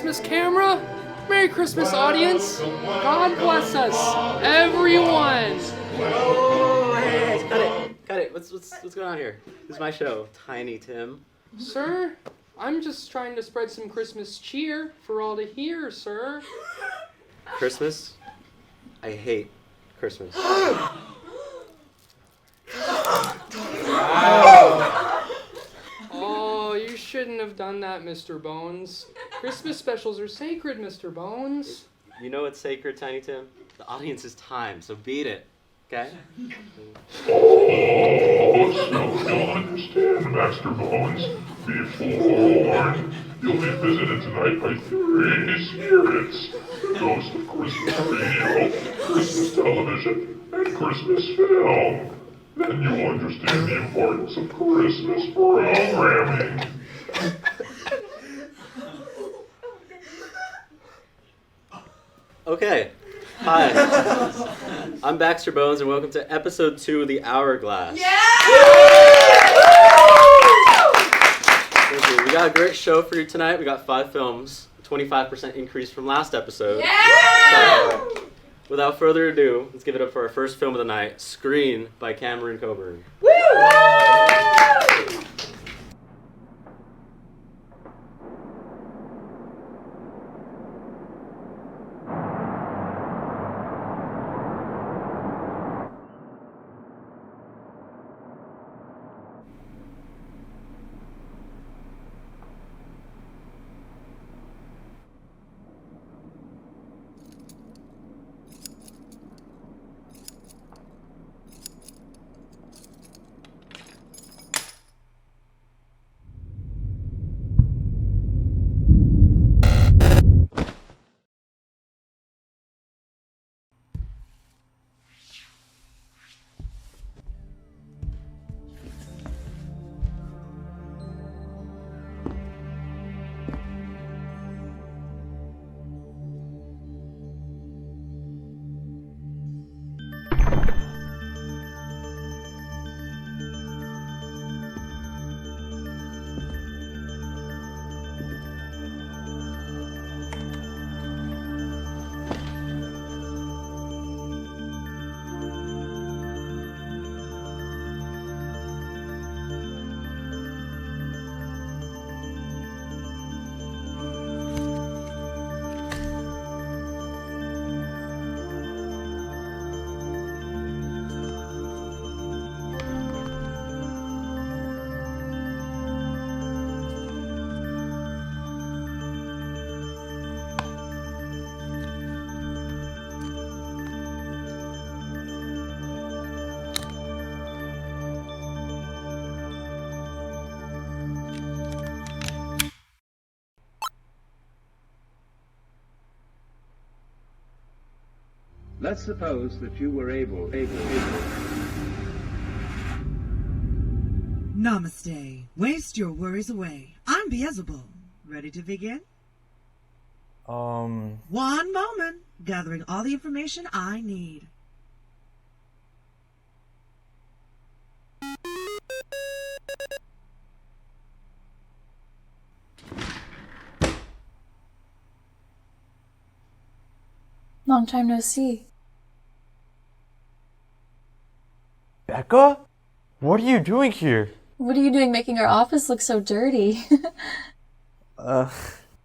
Christmas, camera. Merry Christmas, audience. God bless us, everyone. Oh, hey, cut it. What's going on here? This is my show, Tiny Tim. Sir, I'm just trying to spread some Christmas cheer for all to hear, sir. Christmas? I hate Christmas. Oh, you shouldn't have done that, Mr. Bones. Christmas specials are sacred, Mr. Bones. You know what's sacred, Tiny Tim? The audience's time, so beat it, okay? Oh, so you'll understand, Master Bones. Be forewarned. You'll be visited tonight by 3 spirits. The ghost of Christmas radio, Christmas television, and Christmas film. Then you'll understand the importance of Christmas programming. Okay. Hi. I'm Baxter Bones, and welcome to episode 2 of The Hourglass. Yeah! Thank you. We got a great show for you tonight. We got 5 films, 25% increase from last episode. Yeah! So, without further ado, let's give it up for our first film of the night, Screen by Cameron Coburn. Woo! Let's suppose that you were able. Namaste. Waste your worries away. I'm Beelzebub. Ready to begin? One moment. Gathering all the information I need. Long time no see. Becca? What are you doing here? What are you doing making our office look so dirty? I'd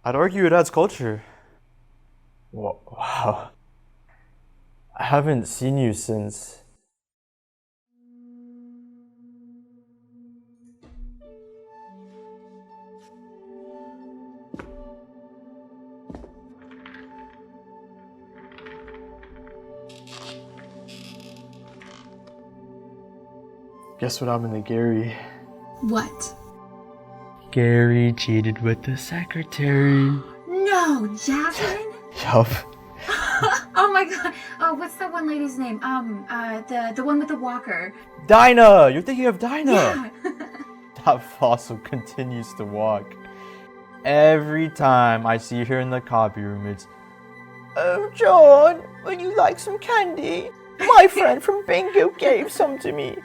argue it adds culture. Wow. I haven't seen you since... Guess what happened to Gary? What? Gary cheated with the secretary. No, Jasmine? Yup. Oh my god. Oh, what's that one lady's name? The one with the walker. Dinah! You're thinking of Dinah! Yeah. That fossil continues to walk. Every time I see her in the copy room, it's, "Oh, John, would you like some candy? My friend from Bingo gave some to me.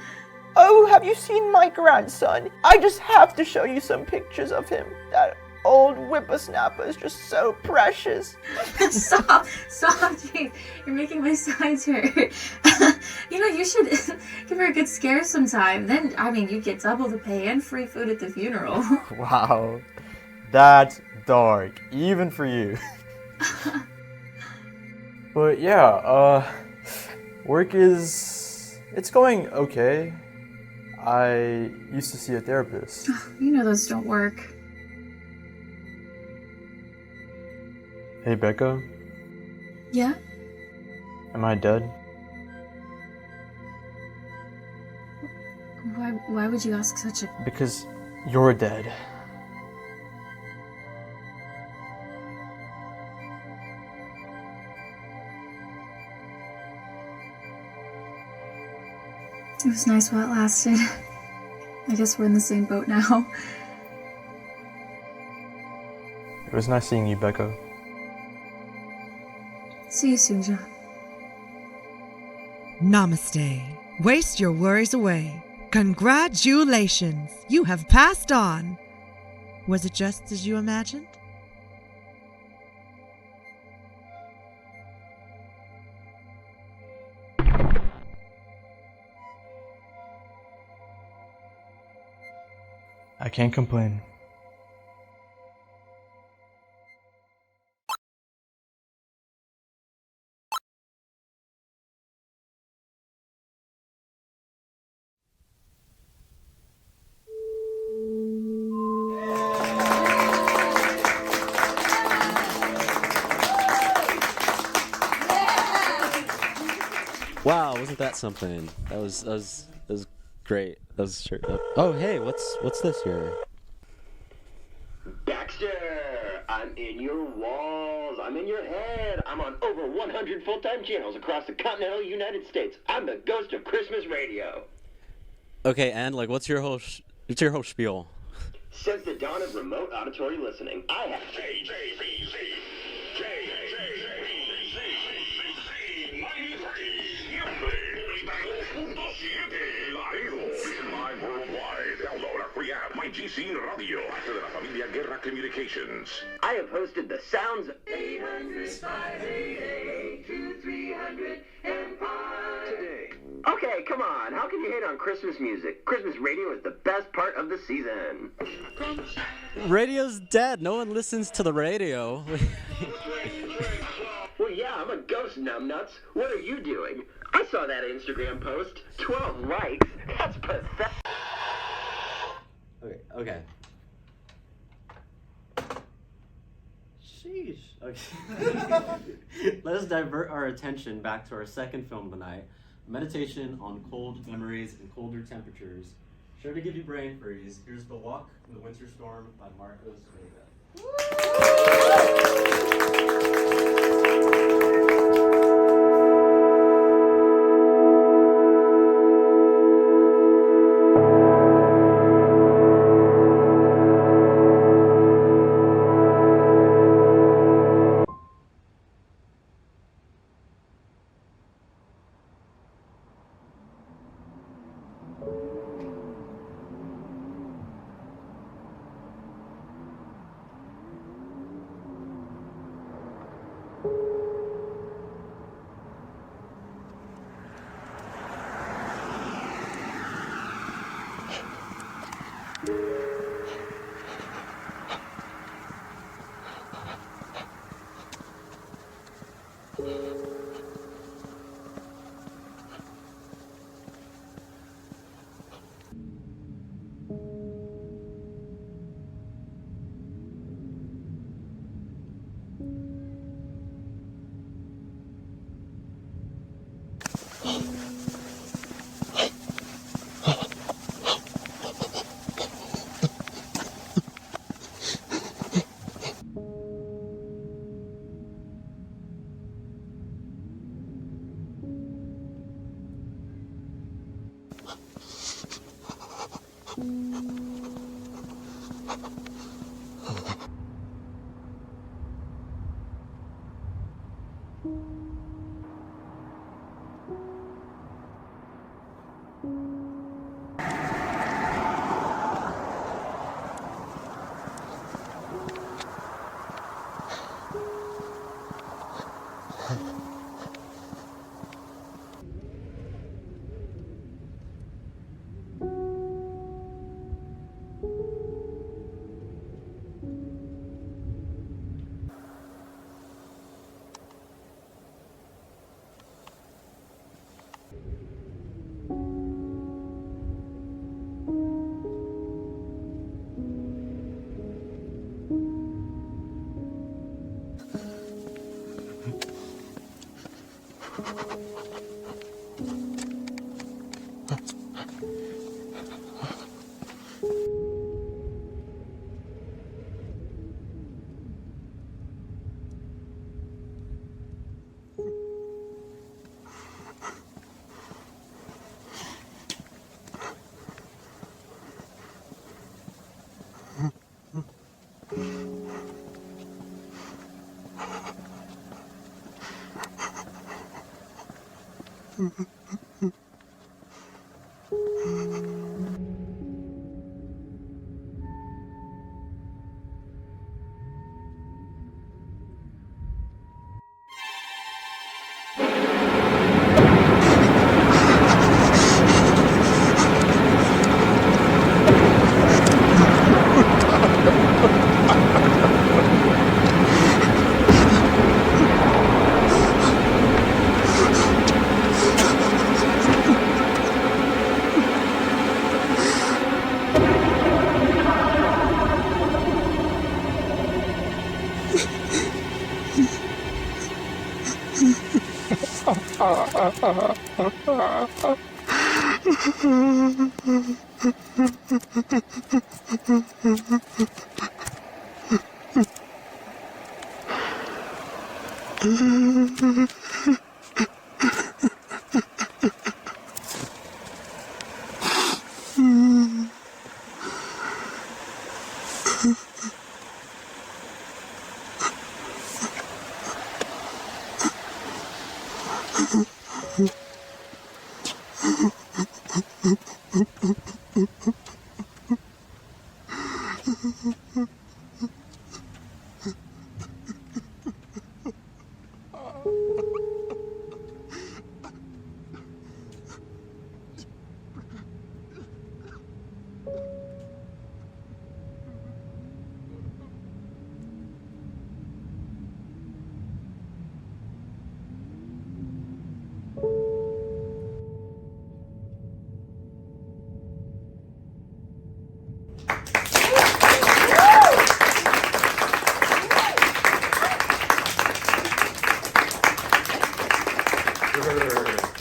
Oh, have you seen my grandson? I just have to show you some pictures of him that old whippersnapper is just so precious. Stop, Jake. You're making my sides hurt. You should give her a good scare sometime. Then, you get double the pay and free food at the funeral. Wow, that's dark, even for you. But yeah, work it's going okay. I used to see a therapist. You know those don't work. Hey, Becca, Yeah? am I dead? Why would you ask such a... Because you're dead. It was nice while it lasted. I guess we're in the same boat now. It was nice seeing you, Becca. See you soon, John. Namaste. Waste your worries away. Congratulations. You have passed on. Was it just as you imagined? I can't complain. Wow, wasn't that something? That was great. That was sure. Oh, hey, what's this here? Baxter, I'm in your walls. I'm in your head. I'm on over 100 full-time channels across the continental United States. I'm the ghost of Christmas radio. Okay, and what's your whole spiel? Since the dawn of remote auditory listening, I have GC Radio, parte de la familia Guerra Communications. I have hosted the sounds of 800-588-2300 Empire. Today. Okay, come on. How can you hate on Christmas music? Christmas radio is the best part of the season. Radio's dead. No one listens to the radio. Well, yeah, I'm a ghost, numbnuts. What are you doing? I saw that Instagram post. 12 likes. That's pathetic. Okay. Sheesh. Okay. Let us divert our attention back to our second film tonight, Meditation on Cold Memories and Colder Temperatures. Sure to give you brain freeze. Here's The Walk in the Winter Storm by Marcos Vega.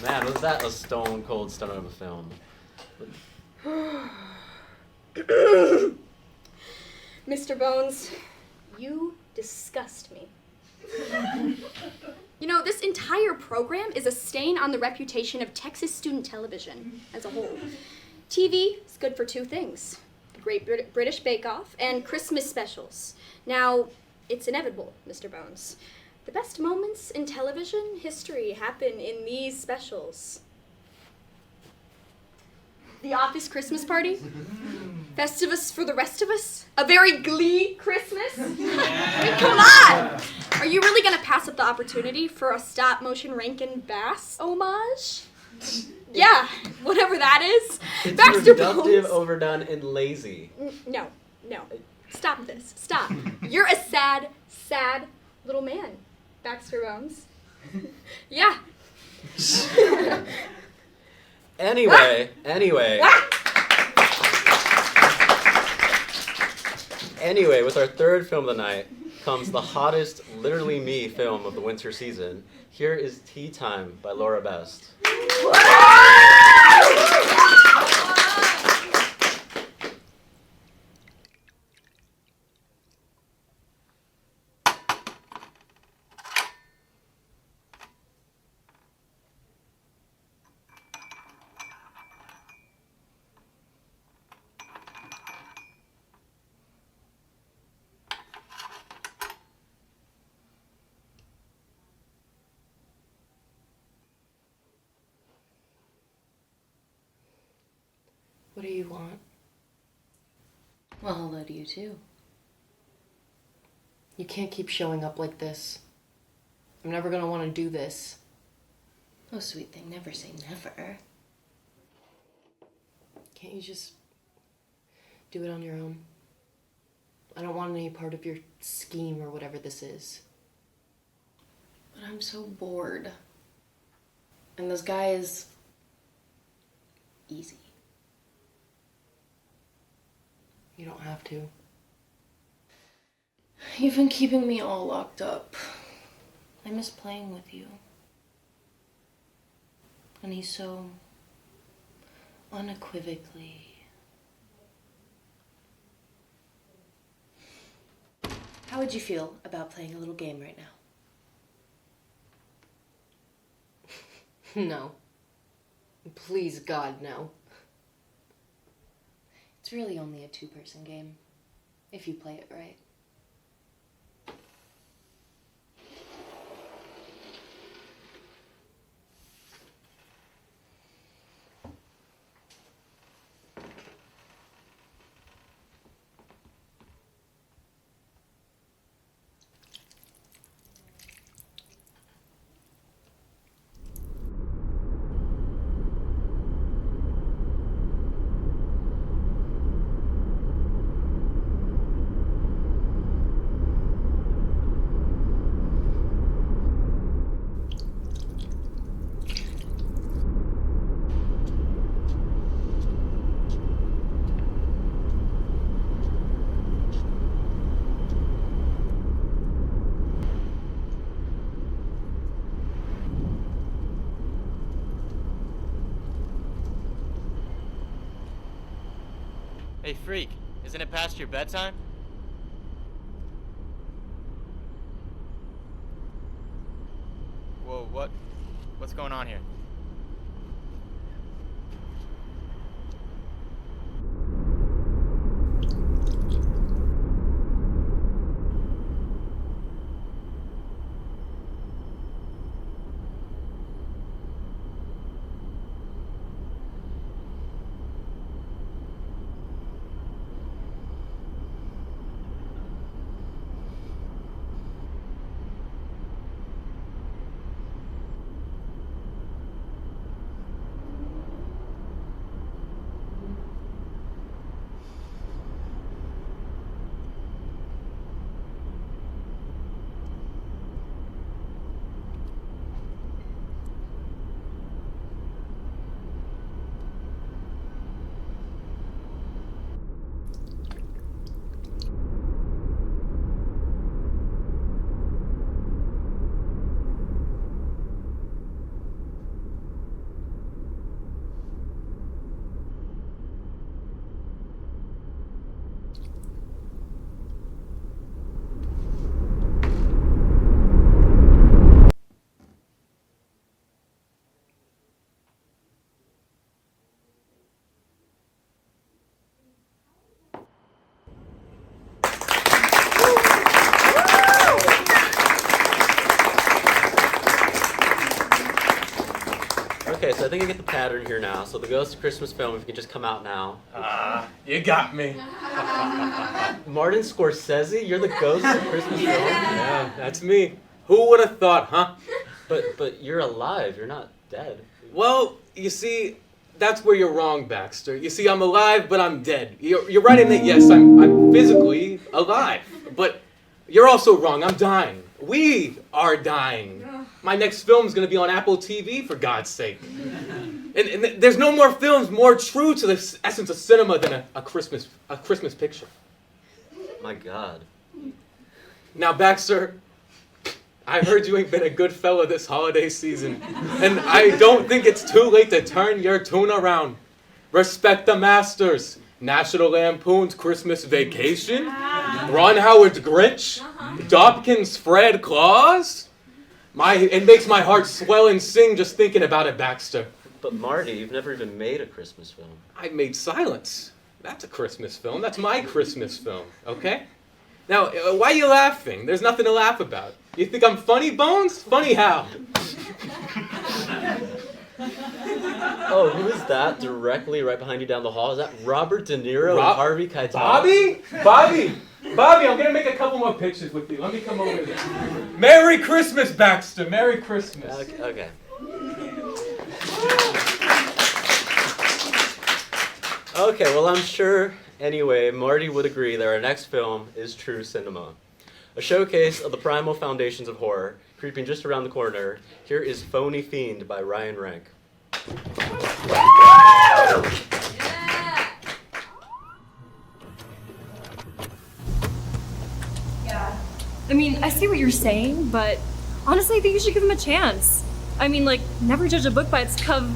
Man, was that a stone cold stunner of a film? Mr. Bones, you disgust me. You know, this entire program is a stain on the reputation of Texas student television as a whole. TV is good for two things: the Great British Bake Off and Christmas specials. Now, it's inevitable, Mr. Bones. The best moments in television history happen in these specials. The Office Christmas Party, Festivus for the Rest of Us, A Very Glee Christmas. I mean, come on! Are you really gonna pass up the opportunity for a stop-motion Rankin Bass homage? Yeah, whatever that is. It's Baxter reductive, Bones. overdone, and lazy. No. Stop this. Stop. You're a sad, sad little man, Baxter Bones. Yeah. Anyway. Anyway, with our third film of the night comes the hottest, literally me film of the winter season. Here is Tea Time by Laura Best. What do you want? Well, hello to you too. You can't keep showing up like this. I'm never gonna want to do this. Oh, sweet thing, never say never. Can't you just do it on your own? I don't want any part of your scheme or whatever this is. But I'm so bored. And this guy is easy. You don't have to. You've been keeping me all locked up. I miss playing with you. And he's so unequivocally. How would you feel about playing a little game right now? No. Please, God, no. It's really only a two-person game, if you play it right. Hey, freak, isn't it past your bedtime? Whoa, what's going on here? Okay, so I think I get the pattern here now. So the Ghost of Christmas Film, if you can just come out now. You got me. Martin Scorsese, you're the Ghost of Christmas Film? Yeah, that's me. Who would have thought, huh? But you're alive, you're not dead. Well, you see, that's where you're wrong, Baxter. You see, I'm alive, but I'm dead. You're right in that, yes, I'm physically alive. But you're also wrong, I'm dying. We are dying. My next film's gonna be on Apple TV, for God's sake. And there's no more films more true to the essence of cinema than a Christmas picture. My God. Now, Baxter, I heard you ain't been a good fella this holiday season, and I don't think it's too late to turn your tune around. Respect the masters. National Lampoon's Christmas Vacation, Ron Howard's Grinch, Dobkin's Fred Claus. It makes my heart swell and sing just thinking about it, Baxter. But Marty, you've never even made a Christmas film. I made Silence. That's a Christmas film. That's my Christmas film, okay? Now, why are you laughing? There's nothing to laugh about. You think I'm funny, Bones? Funny how? Oh, who is that directly right behind you down the hall? Is that Robert De Niro and Harvey Keitel? Bobby, I'm gonna make a couple more pictures with you. Let me come over there. Merry Christmas, Baxter. Merry Christmas. Okay. Okay, well, I'm sure, anyway, Marty would agree that our next film is true cinema. A showcase of the primal foundations of horror, creeping just around the corner. Here is Phony Fiend by Ryan Rank. Yeah. I mean, I see what you're saying, but honestly, I think you should give him a chance. I mean, like, never judge a book by its cover.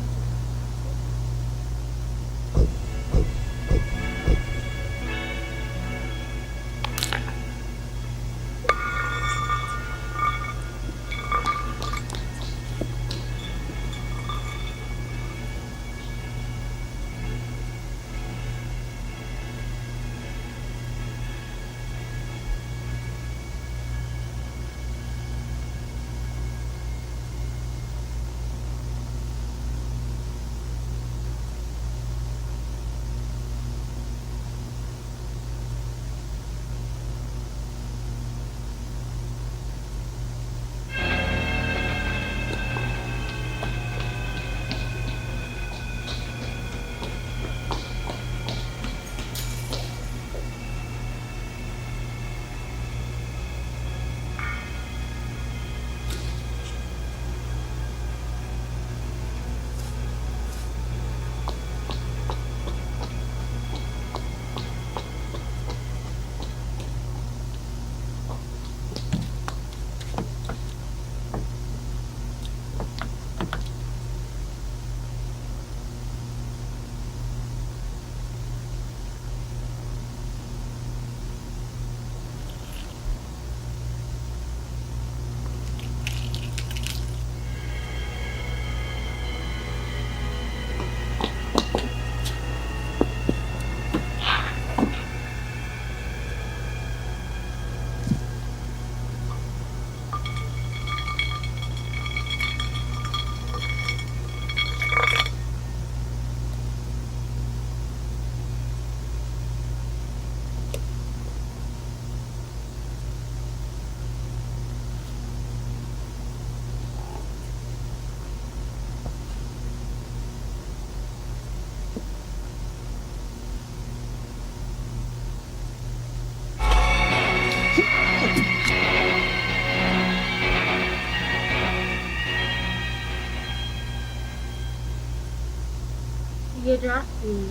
You dropped me.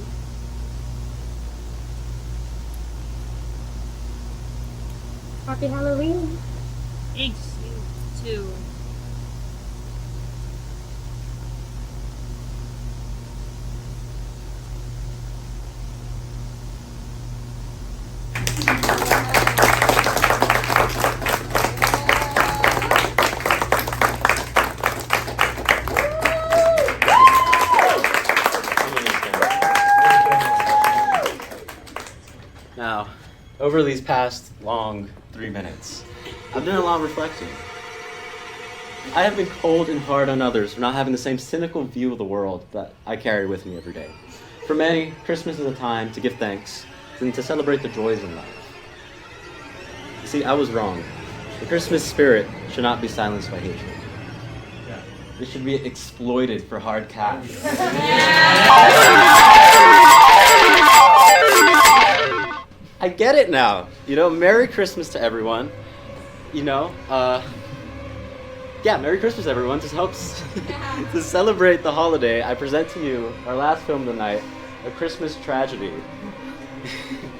Happy Halloween. Thanks, you too. Now, over these past long 3 minutes, I've done a lot of reflecting. I have been cold and hard on others for not having the same cynical view of the world that I carry with me every day. For many, Christmas is a time to give thanks and to celebrate the joys in life. You see, I was wrong. The Christmas spirit should not be silenced by hatred. It should be exploited for hard cash. I get it now. You know, Merry Christmas to everyone. You know, yeah, Merry Christmas everyone. Just helps to celebrate the holiday. I present to you our last film of the night, A Christmas Tragedy.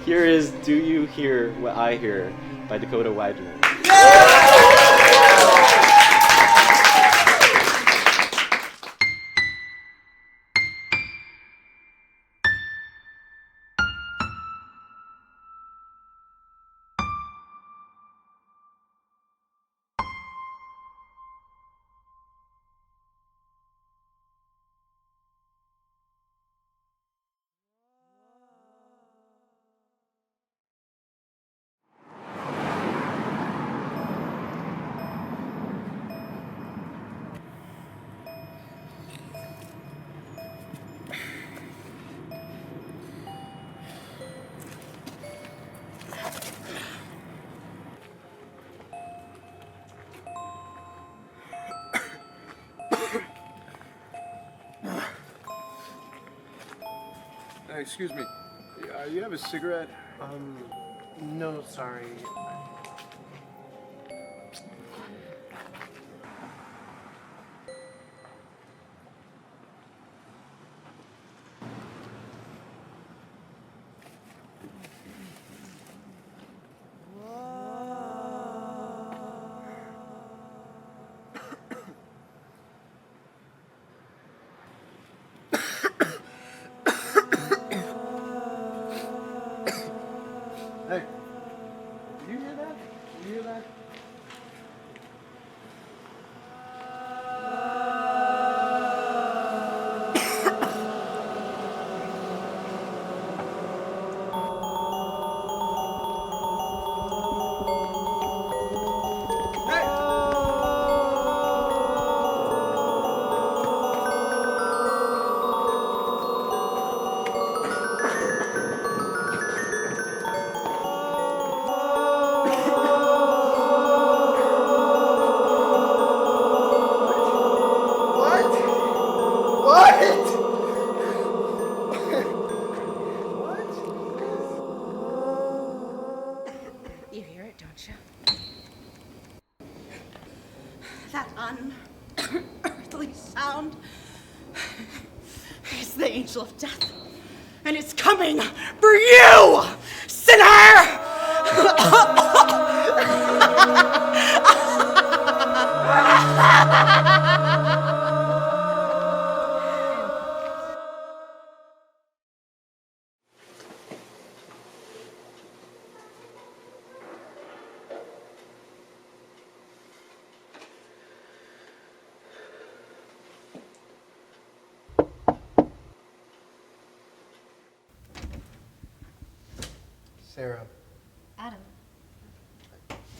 Here is Do You Hear What I Hear by Dakota Widener. Excuse me. You have a cigarette? No, sorry. Hey, do you hear that? Do you hear that? You hear it, don't you? That unearthly sound is the angel of death, and it's coming for you, sinner! Sarah, Adam,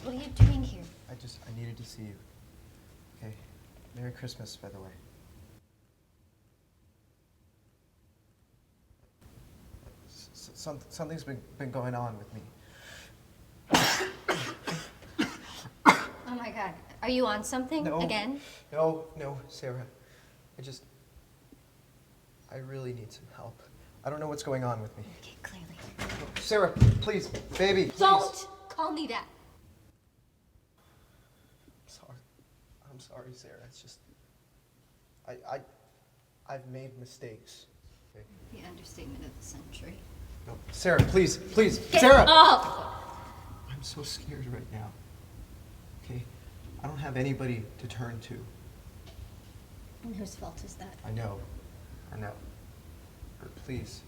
what are you doing here? I needed to see you. Okay. Merry Christmas, by the way. Something's been going on with me. Oh my god. Are you on something again? No, Sarah. I really need some help. I don't know what's going on with me. Okay, clearly. Sarah, please, baby. Please. Don't call me that. I'm sorry, Sarah. It's just I've made mistakes. The understatement of the century. No, Sarah, please, please, Get Sarah! up! I'm so scared right now. Okay? I don't have anybody to turn to. And whose fault is that? I know. But please.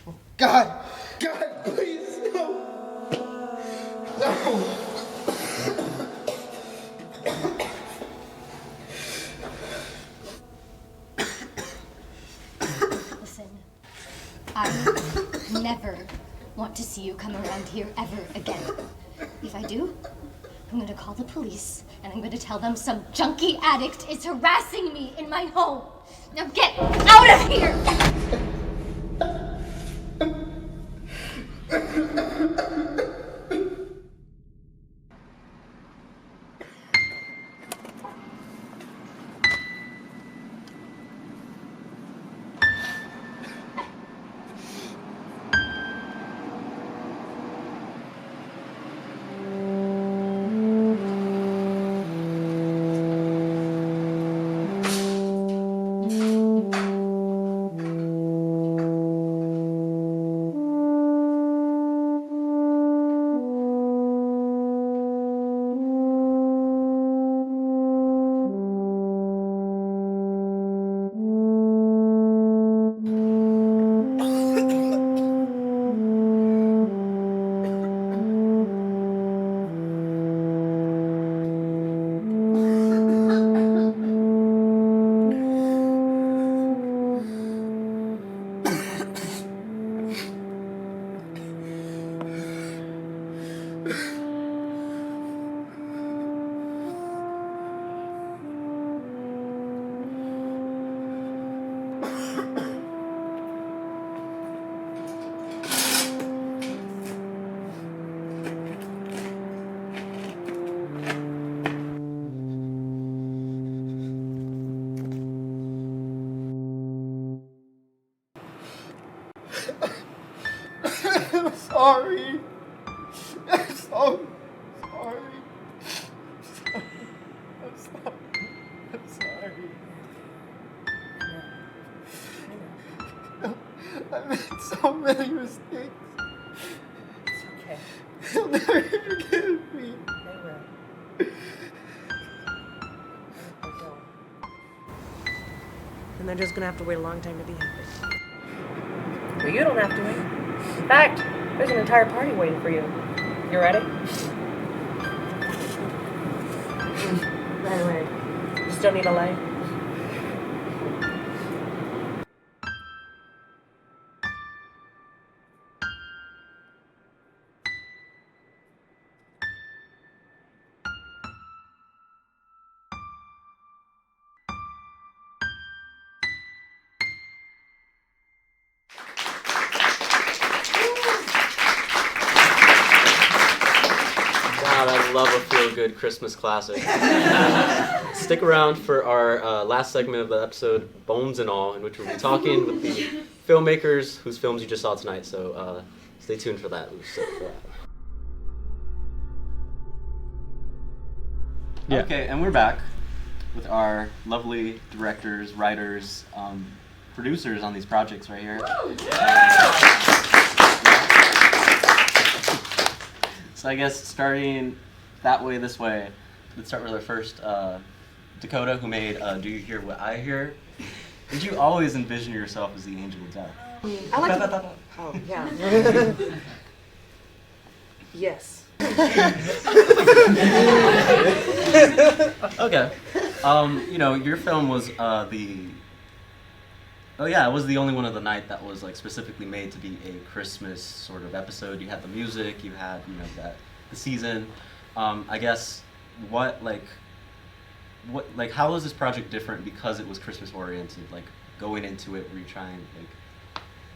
Oh, God! God, please, no! No! Listen, I never want to see you come around here ever again. If I do, I'm gonna call the police and I'm gonna tell them some junkie addict is harassing me in my home. Now get out of here! I'm sorry. I'm so sorry. I'm sorry. I made so many mistakes. It's okay. They'll never forgive me. They will. And they're just gonna have to wait a long time to be happy. But you don't have to wait. In fact, there's an entire party waiting for you. You ready? Anyway, you still need a light? God, I love a feel-good Christmas classic. Stick around for our last segment of the episode, Bones and All, in which we'll be talking with the filmmakers whose films you just saw tonight. So stay tuned for that. Yeah. Okay, and we're back with our lovely directors, writers, producers on these projects right here. So I guess starting that way, this way, let's start with our first, Dakota, who made Do You Hear What I Hear? Did you always envision yourself as the angel of death? I like to... Oh, yeah. Yes. Okay. You know, your film was it was the only one of the night that was like specifically made to be a Christmas sort of episode. You had the music, you had, you know, the season. I guess how was this project different because it was Christmas oriented? Like going into it, were you trying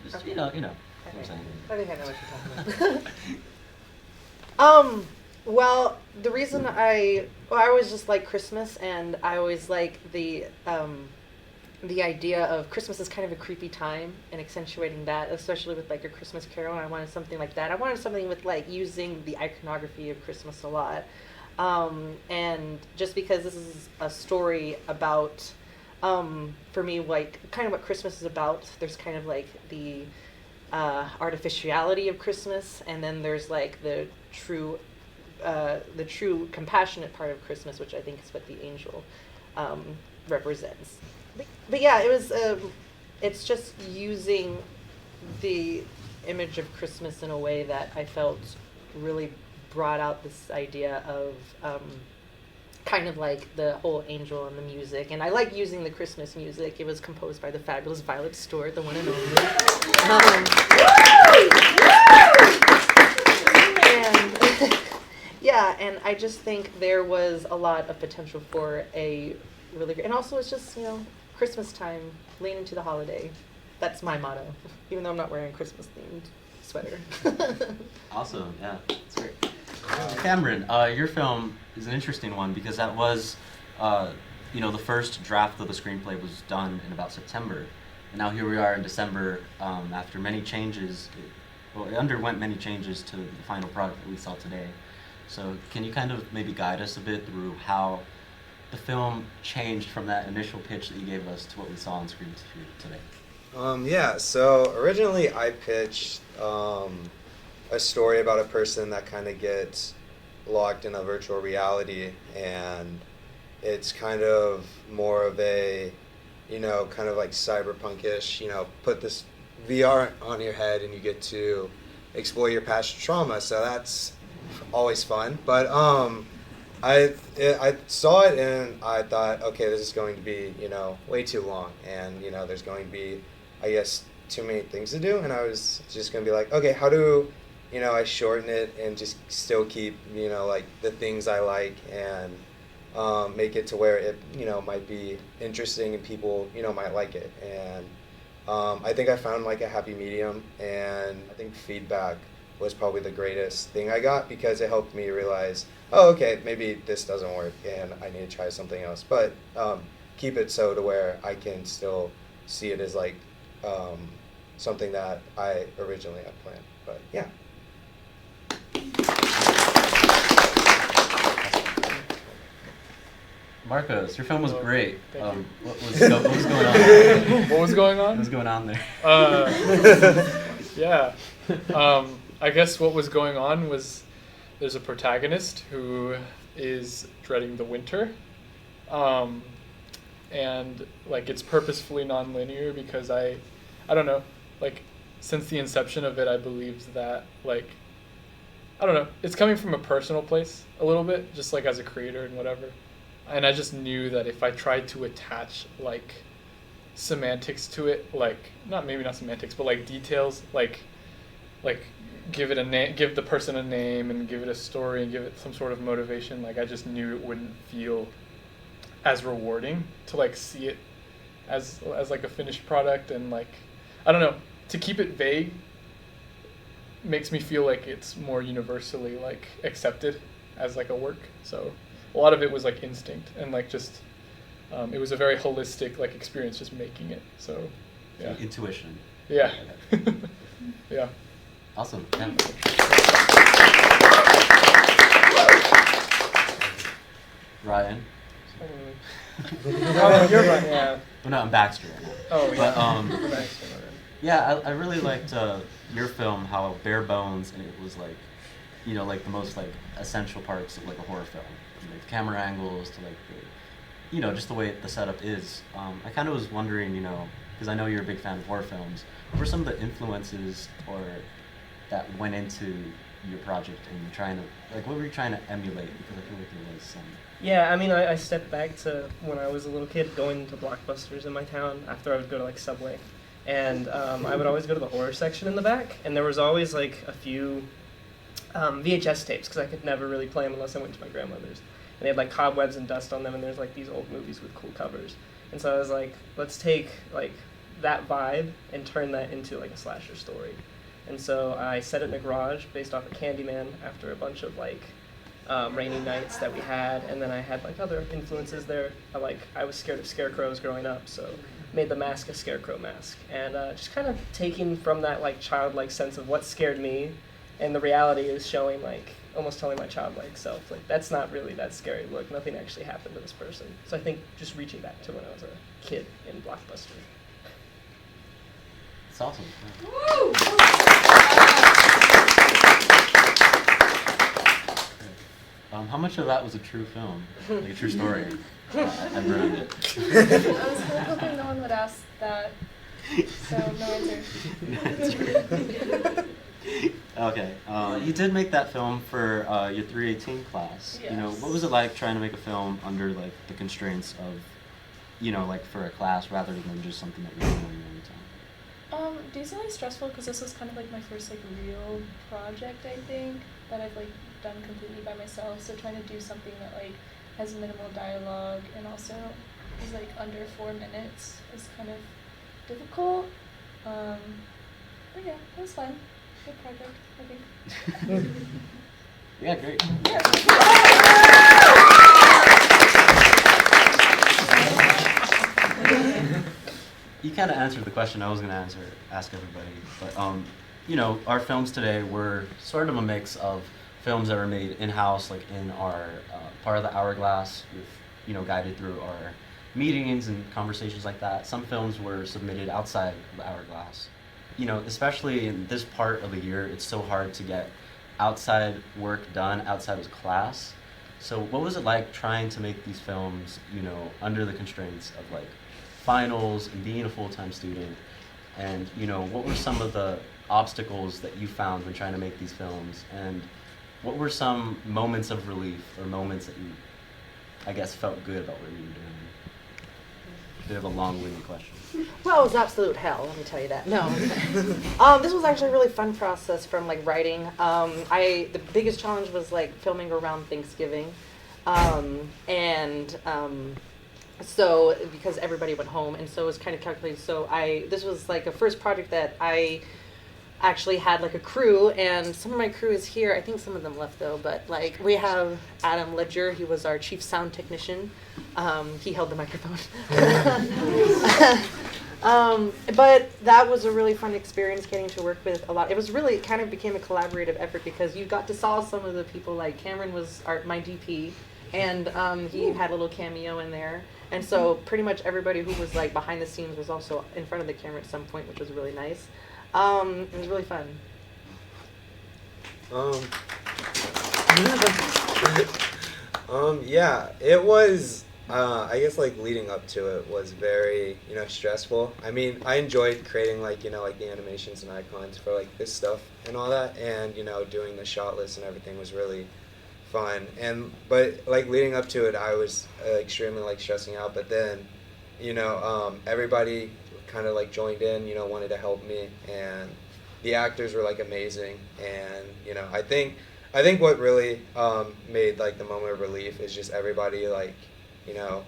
just Okay. you know what I'm saying? I think I know what you're talking about. Well, the reason I always just like Christmas, and I always like the idea of Christmas is kind of a creepy time, and accentuating that, especially with like a Christmas Carol. And I wanted something like that. I wanted something with like using the iconography of Christmas a lot, and just because this is a story about for me, like, kind of what Christmas is about. There's kind of like the artificiality of Christmas, and then there's like the true compassionate part of Christmas, which I think is what the angel represents. But yeah, it was. It's just using the image of Christmas in a way that I felt really brought out this idea of kind of like the whole angel and the music. And I like using the Christmas music. It was composed by the fabulous Violet Stewart, the one and only. And yeah, and I just think there was a lot of potential for a really great, and also it's just, Christmas time, lean into the holiday. That's my motto, even though I'm not wearing a Christmas themed sweater. Awesome, yeah, that's great. Cameron, your film is an interesting one because that was, the first draft of the screenplay was done in about September. And now here we are in December after many changes. It underwent many changes to the final product that we saw today. So can you kind of maybe guide us a bit through how the film changed from that initial pitch that you gave us to what we saw on screen today? So originally I pitched a story about a person that kind of gets locked in a virtual reality, and it's kind of more of a, kind of like cyberpunkish, put this VR on your head and you get to explore your past trauma, so that's always fun. But I saw it and I thought, okay, this is going to be, way too long, and, there's going to be, I guess, too many things to do, and I was just going to be like, okay, how do, I shorten it and just still keep, like the things I like, and make it to where it, might be interesting and people, might like it. And I think I found like a happy medium, and I think feedback was probably the greatest thing I got, because it helped me realize, oh, okay, maybe this doesn't work and I need to try something else. But keep it so to where I can still see it as like something that I originally had planned. But yeah. Marcos, your film was great. Thank you. What was going on? What was going on? What was going on there? Yeah. I guess what was going on was there's a protagonist who is dreading the winter. And like it's purposefully non-linear because I don't know, like since the inception of it, I believed that like, I don't know, it's coming from a personal place a little bit, just like as a creator and whatever. And I just knew that if I tried to attach like semantics to it, like maybe not semantics, but like details, like give it a name, give the person a name, and give it a story, and give it some sort of motivation, like I just knew it wouldn't feel as rewarding to like see it as like a finished product. And like I don't know, to keep it vague makes me feel like it's more universally like accepted as like a work. So a lot of it was like instinct and like just it was a very holistic like experience just making it. So yeah, intuition. Yeah. Yeah. Awesome. Yeah. Ryan. Oh, you're right. Yeah. Well, no, I'm Baxter right now. Oh, yeah. But yeah, I really liked your film, how bare bones, and it was like, like the most like essential parts of like a horror film, from, like the camera angles to like the, just the way the setup is. I kind of was wondering, because I know you're a big fan of horror films, what were some of the influences or that went into your project and trying to, like, what were you trying to emulate? Because I feel like there was some. Yeah, I mean, I stepped back to when I was a little kid going to Blockbusters in my town after I would go to, like, Subway. And I would always go to the horror section in the back, and there was always, like, a few VHS tapes, because I could never really play them unless I went to my grandmother's. And they had, like, cobwebs and dust on them, and there's, like, these old movies with cool covers. And so I was like, let's take, like, that vibe and turn that into, like, a slasher story. And so I set it in a garage based off of Candyman after a bunch of, like, rainy nights that we had, and then I had like other influences there. I was scared of scarecrows growing up, so made the mask a scarecrow mask, and just kind of taking from that like childlike sense of what scared me, and the reality is showing like almost telling my childlike self, like, that's not really that scary. Look, nothing actually happened to this person. So I think just reaching back to when I was a kid in Blockbuster. It's awesome. How much of that was a true film? Like a true story? I've ruined it. I was hoping no one would ask that, so no answer. Okay, you did make that film for your 318 class. You know, what was it like trying to make a film under like the constraints of, you know, like for a class rather than just something that you're doing all the time? Decently stressful because this was kind of like my first like real project, I think, that I've like done completely by myself. So trying to do something that like has minimal dialogue and also is like under 4 minutes is kind of difficult. But yeah, it was fun. Good project, I think. Yeah, great. You kind of answered the question I was going to ask everybody, but you know, our films today were sort of a mix of films that were made in-house, like in our part of the Hourglass, with, you know, guided through our meetings and conversations like that. Some films were submitted outside the Hourglass. You know, especially in this part of the year, it's so hard to get outside work done outside of class. So what was it like trying to make these films, you know, under the constraints of like finals and being a full-time student? And, you know, what were some of the obstacles that you found when trying to make these films? And what were some moments of relief or moments that you, I guess, felt good about what you were doing? A bit of a long-winded question. Well, it was absolute hell, let me tell you that. No. This was actually a really fun process from like writing. The biggest challenge was like filming around Thanksgiving. So because everybody went home, and so it was kind of calculated. So this was like a first project that I actually had like a crew, and some of my crew is here. I think some of them left though, but like we have Adam Ledger. He was our chief sound technician. He held the microphone. But that was a really fun experience getting to work with a lot. It was really, it kind of became a collaborative effort because you got to saw some of the people, like Cameron was my DP, and he had a little cameo in there. And so pretty much everybody who was like behind the scenes was also in front of the camera at some point, which was really nice. It was really fun. Yeah, it was, I guess like leading up to it was very, you know, stressful. I mean, I enjoyed creating like, you know, like the animations and icons for like this stuff and all that, and, you know, doing the shot list and everything was really fun. But like leading up to it, I was extremely like stressing out, but then, you know, everybody kind of like joined in, you know, wanted to help me, and the actors were like amazing. And, you know, I think what really made like the moment of relief is just everybody like, you know,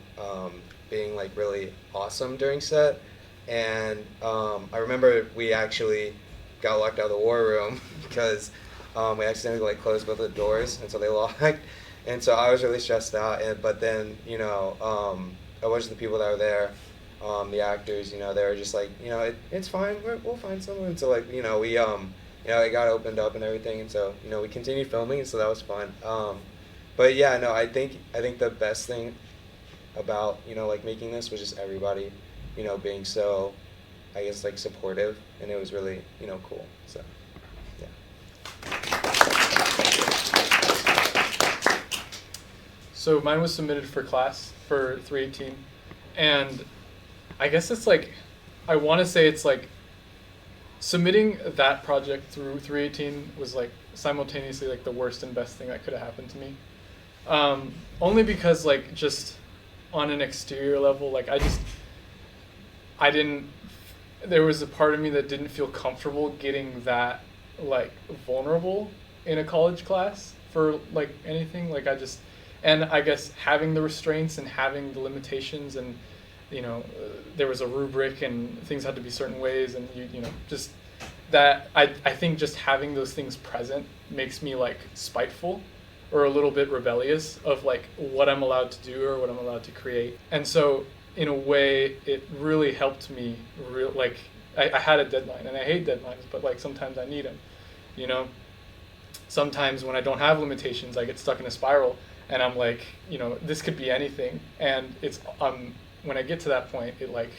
being like really awesome during set. And I remember we actually got locked out of the war room because we accidentally like closed both the doors, and so they locked. And so I was really stressed out. But then, you know, a bunch of the people that were there, the actors, you know, they were just like, you know, it's fine, we'll find someone. And so like, you know, we you know, it got opened up and everything, and so, you know, we continued filming, and so that was fun. But yeah, no, I think the best thing about, you know, like making this was just everybody, you know, being so, I guess, like supportive, and it was really, you know, cool. So yeah. So mine was submitted for class for 318, and I guess it's like, I want to say it's like submitting that project through 318 was like simultaneously like the worst and best thing that could have happened to me. Only because like just on an exterior level, like there was a part of me that didn't feel comfortable getting that like vulnerable in a college class for like anything. Like and I guess having the restraints and having the limitations, and you know, there was a rubric and things had to be certain ways, and you know, just that I think just having those things present makes me like spiteful or a little bit rebellious of like what I'm allowed to do or what I'm allowed to create. And so in a way it really helped me like I had a deadline, and I hate deadlines, but like sometimes I need them, you know. sometimes when I don't have limitations, I get stuck in a spiral, and I'm like, you know, this could be anything. And it's when I get to that point, it like,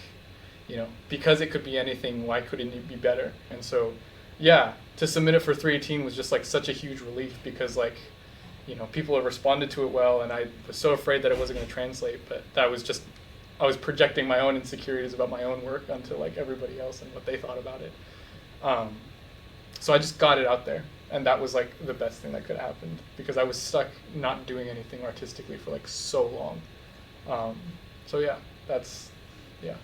you know, because it could be anything, why couldn't it be better? And so, yeah, to submit it for 318 was just like such a huge relief, because like, you know, people have responded to it well, and I was so afraid that it wasn't going to translate, but that was just, I was projecting my own insecurities about my own work onto like everybody else and what they thought about it. So I just got it out there, and that was like the best thing that could have happened, because I was stuck not doing anything artistically for like so long. So yeah, that's, yeah.